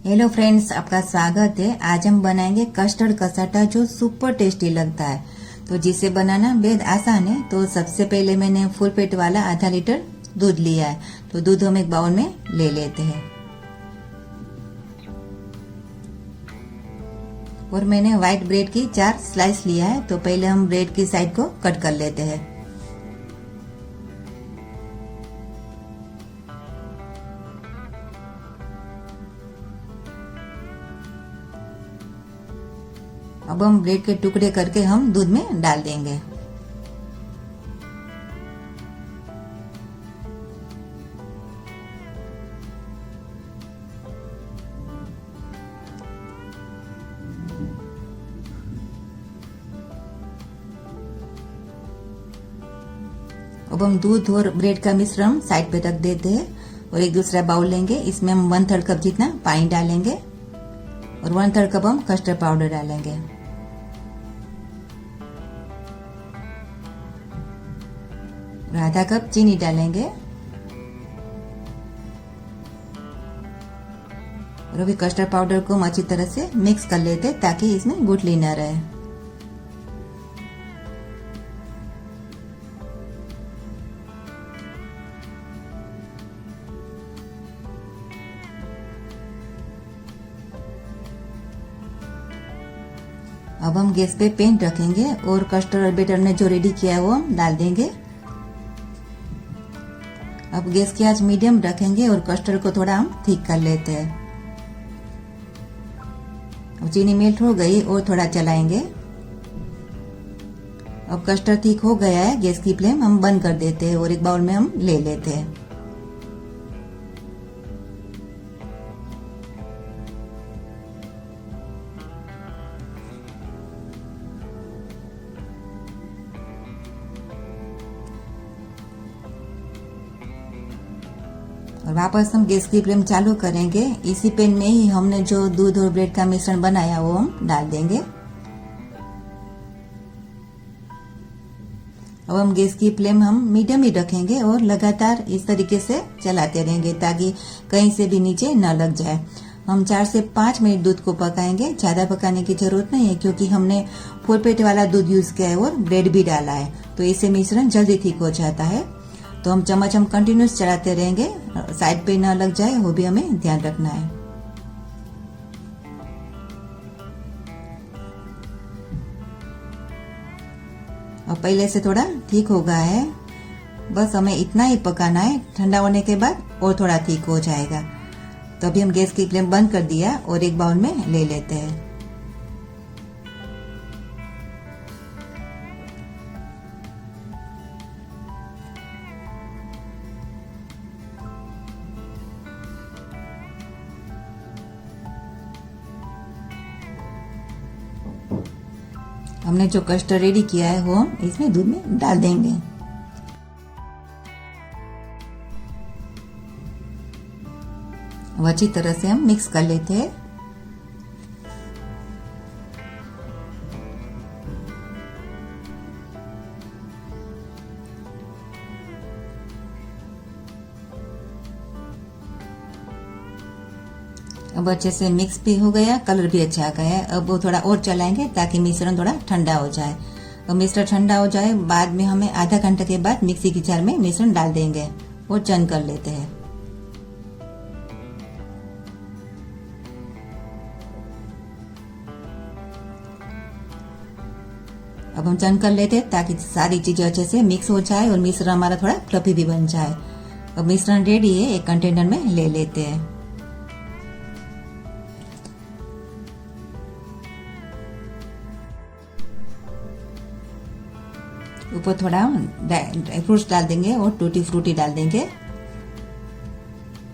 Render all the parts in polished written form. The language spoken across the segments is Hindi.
हेलो फ्रेंड्स, आपका स्वागत है। आज हम बनाएंगे कस्टर्ड कसाटा जो सुपर टेस्टी लगता है। तो जिसे बनाना बेहद आसान है। तो सबसे पहले मैंने फुल पेट वाला आधा लीटर दूध लिया है। तो दूध हम एक बाउल में ले लेते हैं और मैंने व्हाइट ब्रेड की 4 स्लाइस लिया है। तो पहले हम ब्रेड की साइड को कट कर लेते हैं। अब हम ब्रेड के टुकड़े करके हम दूध में डाल देंगे। अब हम दूध और ब्रेड का मिश्रण साइड पे रख देते हैं और एक दूसरा बाउल लेंगे। इसमें हम 1/3 कप जितना पानी डालेंगे और 1/3 कप हम कस्टर्ड पाउडर डालेंगे। और आधा कप चीनी डालेंगे और अभी कस्टर्ड पाउडर को हम अच्छी तरह से मिक्स कर लेते हैं ताकि इसमें गुठली न रहे। अब हम गैस पे पैन रखेंगे और कस्टर्ड बैटर ने जो रेडी किया है वो हम डाल देंगे। अब गैस की आंच मीडियम रखेंगे और कस्टर्ड को थोड़ा हम थिक कर लेते हैं। अब चीनी मेल्ट हो गई और थोड़ा चलाएंगे। अब कस्टर्ड थिक हो गया है। गैस की फ्लेम हम बंद कर देते हैं और एक बाउल में हम ले लेते हैं। और वापस हम गैस की फ्लेम चालू करेंगे। इसी पैन में ही हमने जो दूध और ब्रेड का मिश्रण बनाया वो हम डाल देंगे। अब हम गैस की फ्लेम हम मीडियम ही रखेंगे और लगातार इस तरीके से चलाते रहेंगे ताकि कहीं से भी नीचे न लग जाए। हम 4 से 5 मिनट दूध को पकाएंगे। ज्यादा पकाने की जरूरत नहीं है क्योंकि हमने फुल पेट वाला दूध यूज किया है और ब्रेड भी डाला है, तो इससे मिश्रण जल्दी ठीक हो जाता है। तो हम चम्मच कंटिन्यूस चलाते रहेंगे, साइड पे ना लग जाए वो भी हमें ध्यान रखना है। और पहले से थोड़ा ठीक हो गया है, बस हमें इतना ही पकाना है। ठंडा होने के बाद और थोड़ा ठीक हो जाएगा। तो अभी हम गैस की फ्लेम बंद कर दिया और एक बाउल में ले लेते हैं। हमने जो कस्टर्ड रेडी किया है वो हम इसमें दूध में डाल देंगे। अच्छी तरह से हम मिक्स कर लेते हैं। अब अच्छे से मिक्स भी हो गया, कलर भी अच्छा आ गया है। अब वो थोड़ा और चलाएंगे ताकि मिश्रण थोड़ा ठंडा हो जाए। और मिश्रण ठंडा हो जाए बाद में हमें आधा घंटे के बाद मिक्सी की जार में मिश्रण डाल देंगे और चंद कर लेते हैं। अब हम चंद कर लेते हैं ताकि सारी चीजें अच्छे से मिक्स हो जाए और मिश्रण हमारा थोड़ा फ्लफी भी बन जाए। अब मिश्रण रेडी है, एक कंटेनर में ले लेते हैं। ऊपर थोड़ा ड्राई फ्रूट्स डाल देंगे और टूटी फ्रूटी डाल देंगे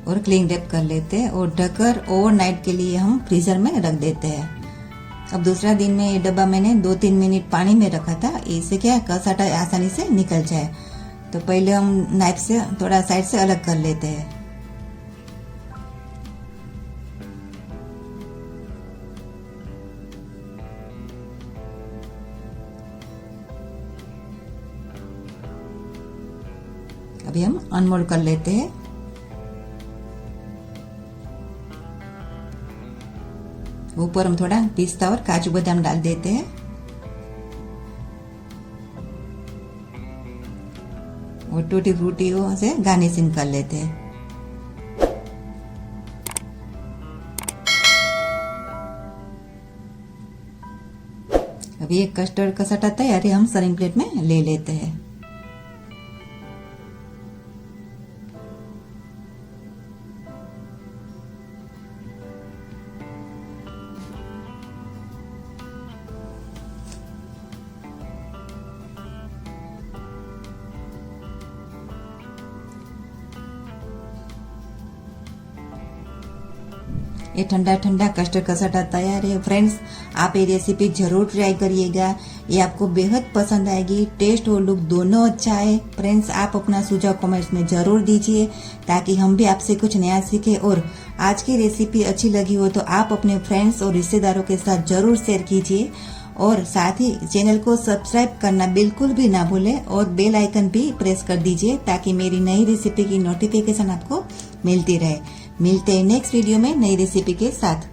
और क्लिंग रैप कर लेते हैं और ढककर ओवरनाइट के लिए हम फ्रीजर में रख देते हैं। अब दूसरा दिन में ये डब्बा मैंने 2-3 मिनट पानी में रखा था। इससे क्या कसाटा आसानी से निकल जाए। तो पहले हम नाइफ से थोड़ा साइड से अलग कर लेते हैं। अभी हम अनमोल्ड कर लेते हैं। ऊपर हम थोड़ा पिस्ता और काजू बादाम डाल देते हैं और टूटी फ्रूटियों से गार्निशिंग कर लेते हैं। अभी एक कस्टर्ड का सटा तैयार है, हम सर्विंग प्लेट में ले लेते हैं। ये ठंडा ठंडा कस्टर्ड का सटा तैयार है। फ्रेंड्स, आप ये रेसिपी जरूर ट्राई करिएगा, ये आपको बेहद पसंद आएगी। टेस्ट और लुक दोनों अच्छा है। फ्रेंड्स, आप अपना सुझाव कमेंट्स में जरूर दीजिए ताकि हम भी आपसे कुछ नया सीखें। और आज की रेसिपी अच्छी लगी हो तो आप अपने फ्रेंड्स और रिश्तेदारों के साथ जरूर शेयर कीजिए और साथ ही चैनल को सब्सक्राइब करना बिल्कुल भी ना भूलें और बेल आइकन भी प्रेस कर दीजिए ताकि मेरी नई रेसिपी की नोटिफिकेशन आपको मिलती रहे। मिलते हैं नेक्स्ट वीडियो में नई रेसिपी के साथ।